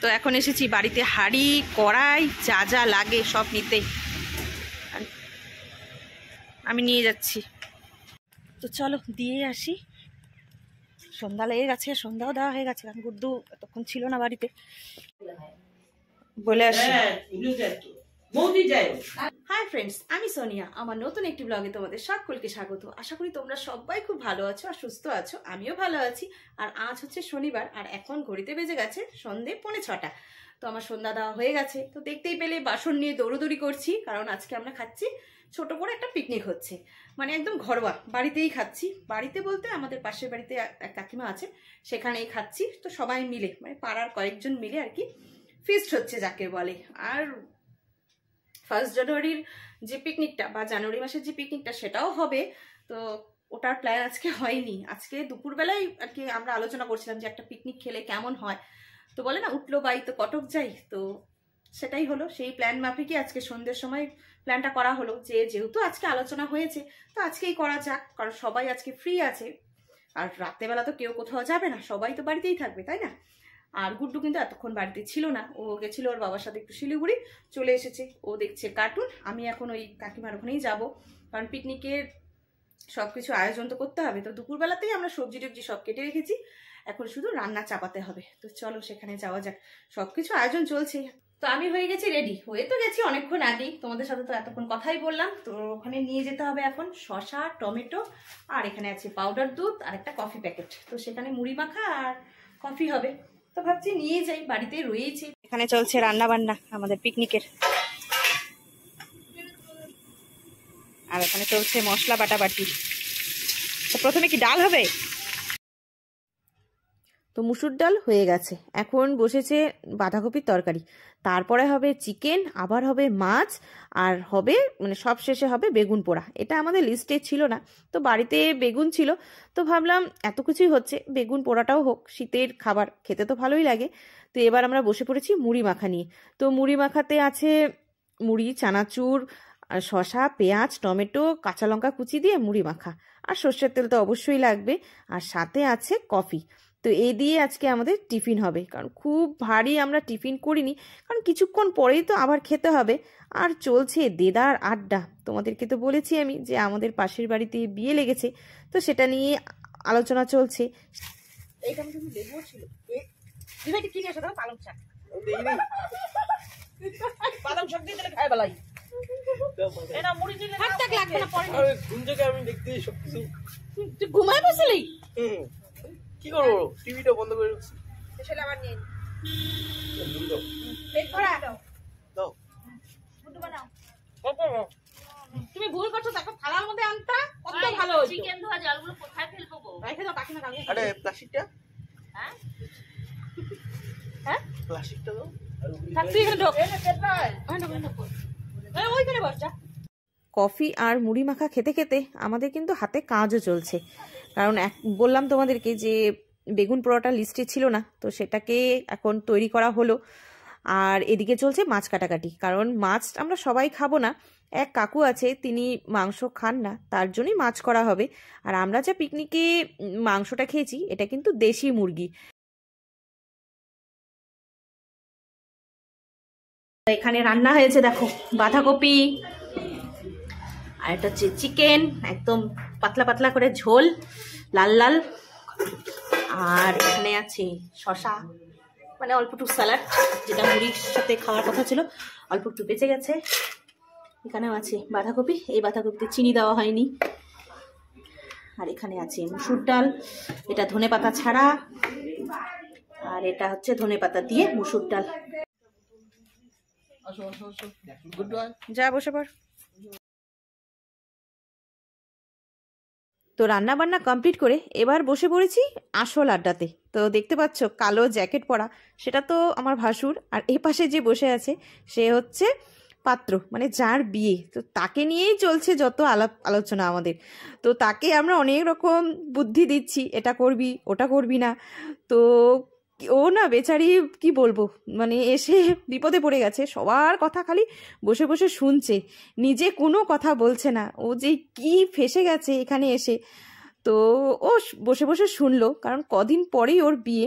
তো এখন এসেছি বাড়িতে হাঁড়ি কড়াই যা যা লাগে সব নিতে আমি নিয়ে যাচ্ছি। তো চলো দিয়ে আসি। সন্ধ্যা লেগে গেছে, সন্ধ্যাও দেওয়া হয়ে গেছে, কারণ গুড্ডু এতক্ষণ ছিল না বাড়িতে। বলে আসি। হাই ফ্রেন্ডস, আমি সোনিয়া। আমার নতুন একটি ব্লগে তোমাদের সকলকে স্বাগত। আশা করি তোমরা সবাই খুব ভালো আছো আর সুস্থ আছো। আমিও ভালো আছি। আর আজ হচ্ছে শনিবার, আর এখন ঘড়িতে বেজে গেছে সন্ধে 5:45। তো আমার সন্ধ্যা দেওয়া হয়ে গেছে। তো দেখতেই পেলে বাসন নিয়ে দৌড়োদৌড়ি করছি, কারণ আজকে আমরা খাচ্ছি ছোট করে একটা পিকনিক হচ্ছে, মানে একদম ঘরোয়া, বাড়িতেই খাচ্ছি। বাড়িতে বলতে আমাদের পাশের বাড়িতে এক কাকিমা আছে, সেখানেই খাচ্ছি। তো সবাই মিলে, মানে পাড়ার কয়েকজন মিলে আর কি ফিস্ট হচ্ছে যাকে বলে। আর 1 জানুয়ারির যে পিকনিকটা বা জানুয়ারি মাসের যে পিকনিকটা সেটাও হবে। তো ওটার প্ল্যান আজকে হয়নি। আজকে দুপুরবেলায় আর কি আমরা আলোচনা করছিলাম যে একটা পিকনিক খেলে কেমন হয়। তো বলে না, উঠলো বাই তো কটক যাই। তো সেটাই হলো, সেই প্ল্যান মাফিকই আজকে সন্ধ্যের সময় প্ল্যানটা করা হলো যে যেহেতু আজকে আলোচনা হয়েছে তো আজকেই করা যাক, কারণ সবাই আজকে ফ্রি আছে। আর রাত্রেবেলা তো কেউ কোথাও যাবে না, সবাই তো বাড়িতেই থাকবে, তাই না? আর গুড্ডু কিন্তু এতক্ষণ বাড়িতে ছিল না, ও গেছিল ওর বাবার সাথে একটু শিলিগুড়ি, চলে এসেছে। ও দেখছে কার্টুন। আমি এখন ওই কাকিমার ওখানেই যাব, কারণ পিকনিকের সবকিছু আয়োজন তো করতে হবে। তো দুপুরবেলাতেই আমরা সবজি টবজি সব কেটে রেখেছি, এখন শুধু রান্না চাপাতে হবে। তো চলো সেখানে যাওয়া যাক। সবকিছু আয়োজন চলছে। তো আমি হয়ে গেছি রেডি, হয়ে তো গেছি অনেকক্ষণ আগেই, তোমাদের সাথে তো এতক্ষণ কথাই বললাম। তো ওখানে নিয়ে যেতে হবে এখন শসা, টমেটো, আর এখানে আছে পাউডার দুধ আর একটা কফি প্যাকেট। তো সেখানে মুড়ি মাখা আর কফি হবে। তো ভাবছি নিয়ে যাই, বাড়িতে রয়েছে। এখানে চলছে রান্না বান্না আমাদের পিকনিকের, আর এখানে চলছে মশলা বাটাবাটি। তো প্রথমে কি ডাল হবে? তো মুসুর ডাল হয়ে গেছে, এখন বসেছে বাঁধাকপির তরকারি, তারপরে হবে চিকেন, আবার হবে মাছ, আর হবে মানে সব শেষে হবে বেগুন পোড়া। এটা আমাদের লিস্টে ছিল না, তো বাড়িতে বেগুন ছিল, তো ভাবলাম এত কিছুই হচ্ছে, বেগুন পোড়াটাও হোক, শীতের খাবার খেতে তো ভালোই লাগে। তো এবার আমরা বসে পড়েছি মুড়ি মাখা নিয়ে। তো মুড়ি মাখাতে আছে মুড়ি, চানাচুর, আর শসা, পেঁয়াজ, টমেটো, কাঁচা লঙ্কা কুচি দিয়ে মুড়ি মাখা, আর সর্ষের তেল তো অবশ্যই লাগবে, আর সাথে আছে কফি। তো এই দিয়ে আজকে আমাদের টিফিন হবে, কারণ খুব ভারী আমরা টিফিন করিনি, কারণ কিছুক্ষণ পরেই তো আবার খেতে হবে। আর চলছে দেদার আড্ডা। তোমাদেরকে তো বলেছি আমি যে আমাদের পাশের বাড়িতে বিয়ে লেগেছে, তো সেটা নিয়ে আলোচনা চলছে। এইখানে কিন্তু লেবুও ছিল। দিদি কি নিয়ে আসো? পালং শাক। পালং শাক দিয়ে দিলে খাই বেলাই। এনা মুড়ি দিলে হাত টাক লাগবে না পরে। আরে ঘুম থেকে আমি দেখতেই সবকিছু। তুই ঘুমায় বসলি? কি করবো, টিভিটা বন্ধ করে রাখছি। সেটা আবার নিয়ে দাও। পেট ভরা দাও। দাও। গুড্ডু বানাও। তুমি ভুল করছো, দেখো থালার মধ্যে আনতা কত ভালো হতো। চিকেন ধোয়া জলগুলো কোথায় ফেলবো গো? রেখে দাও, কাকিমা কালকে। আরে প্লাস্টিকটা? হ্যাঁ? হ্যাঁ? প্লাস্টিকটা দাও। থাক তুই এখানে ঢোক। এই পেট ভরা। এই ওইখানে বস যা। কফি আর মুড়ি মাখা খেতে খেতে আমাদের কিন্তু হাতে কাজও চলছে, কারণ বললাম তোমাদেরকে যে বেগুন পোড়াটা লিস্টে ছিল না, তো সেটাকে এখন তৈরি করা হলো। আর এদিকে চলছে মাছ কাটাকাটি, কারণ মাছ আমরা সবাই খাবো না। এক কাকু আছে, তিনি মাংস খান না, তার জন্যই মাছ করা হবে। আর আমরা যা পিকনিকে মাংসটা খেয়েছি এটা কিন্তু দেশি মুরগি। এখানে রান্না হয়েছে দেখো, বাঁধাকপি, আর এটা হচ্ছে চিকেন, একদম পাতলা পাতলা করে ঝোল, লাল লাল। আর এখানে আছে শসা, মানে অল্প একটু স্যালাড, যেটা মুড়ির সাথে খাওয়ার কথা ছিল, অল্প একটু বেঁচে গেছে। এখানেও আছে বাঁধাকপি, এই বাঁধাকপিতে চিনি দেওয়া হয়নি। আর এখানে আছে মুসুর ডাল, এটা ধনেপাতা ছাড়া, আর এটা হচ্ছে ধনেপাতা দিয়ে মুসুর ডাল। যা বসে পড়। তো রান্না বান্না কমপ্লিট করে এবার বসে পড়েছি আসল আড্ডাতে। তো দেখতে পাচ্ছ কালো জ্যাকেট পরা, সেটা তো আমার ভাসুর। আর এ পাশে যে বসে আছে সে হচ্ছে পাত্র, মানে যার বিয়ে। তো তাকে নিয়েই চলছে যত আলোচনা আমাদের। তো তাকে আমরা অনেক রকম বুদ্ধি দিচ্ছি, এটা করবি ওটা করবি না। তো ও না বেচারি কি বলবো, মানে এসে বিপদে পড়ে গেছে, সবার কথা খালি বসে বসে শুনছে, নিজে কোনো কথা বলছে না। ও যে কি ফেসে গেছে এখানে এসে। তো ও বসে বসে শুনলো, কারণ কদিন পরেই ওর বিয়ে।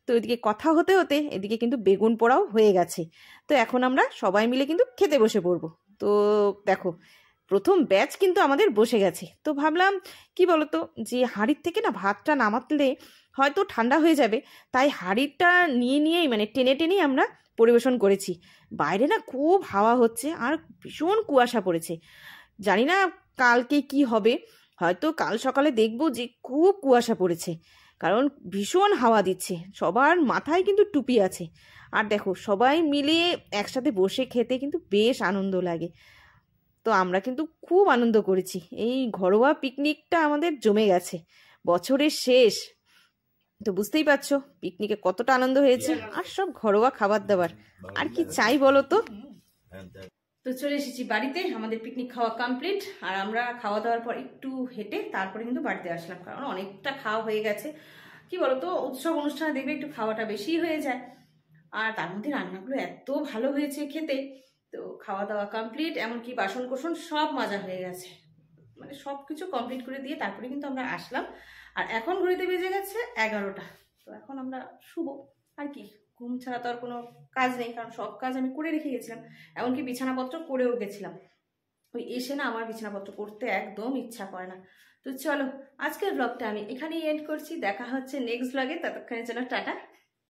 তো এদিকে কথা হতে হতে এদিকে কিন্তু বেগুন পোড়াও হয়ে গেছে। তো এখন আমরা সবাই মিলে কিন্তু খেতে বসে পড়বো। তো দেখো প্রথম ব্যাচ কিন্তু আমাদের বসে গেছে। তো ভাবলাম কি বলতো, যে হাঁড়ির থেকে না ভাতটা নামাতলে হয়তো ঠান্ডা হয়ে যাবে, তাই হাঁড়িটা নিয়েই মানে টেনে টেনেই আমরা পরিবেশন করেছি। বাইরে না খুব হাওয়া হচ্ছে আর ভীষণ কুয়াশা পড়েছে। জানি না কালকে কি হবে, হয়তো কাল সকালে দেখবো যে খুব কুয়াশা পড়েছে, কারণ ভীষণ হাওয়া দিচ্ছে। সবার মাথায় কিন্তু টুপি আছে। আর দেখো সবাই মিলে একসাথে বসে খেতে কিন্তু বেশ আনন্দ লাগে। তো আমরা কিন্তু খুব আনন্দ করেছি। এই ঘরোয়া পিকনিকটা আমাদের জমে গেছে, বছরের শেষ। তো বুঝতেই পারছো পিকনিকে কতটা আনন্দ হয়েছে, আর সব ঘরোয়া খাবার দাবার, আর কি চাই বলো তো। তো চলে এসেছি বাড়িতে, আমাদের পিকনিক খাওয়া কমপ্লিট। আর আমরা খাওয়া দাওয়ার পর একটু হেঁটে তারপরে কিন্তু বাড়িতে আসলাম, কারণ অনেকটা খাওয়া হয়ে গেছে। কি বলতো, উৎসব অনুষ্ঠানে দেখবে একটু খাওয়াটা বেশি হয়ে যায়, আর তার মধ্যে রান্নাগুলো এত ভালো হয়েছে খেতে। তো খাওয়া দাওয়া কমপ্লিট, এমনকি বাসন কোসন সব মাজা হয়ে গেছে, মানে সব কিছু কমপ্লিট করে দিয়ে তারপরে কিন্তু আমরা আসলাম। আর এখন ঘড়িতে বেজে গেছে 11টা। তো এখন আমরা শুবো। আর কি, ঘুম ছাড়া তো আর কোনো কাজ নেই, কারণ সব কাজ আমি করে রেখে গেছিলাম, এমনকি বিছানাপত্র করেও গেছিলাম। ওই এসে না আমার বিছানাপত্র করতে একদম ইচ্ছা করে না। তো চলো আজকের ব্লগটা আমি এখানেই এন্ড করছি, দেখা হচ্ছে নেক্সট ব্লগে, ততক্ষণের জন্য টাটা।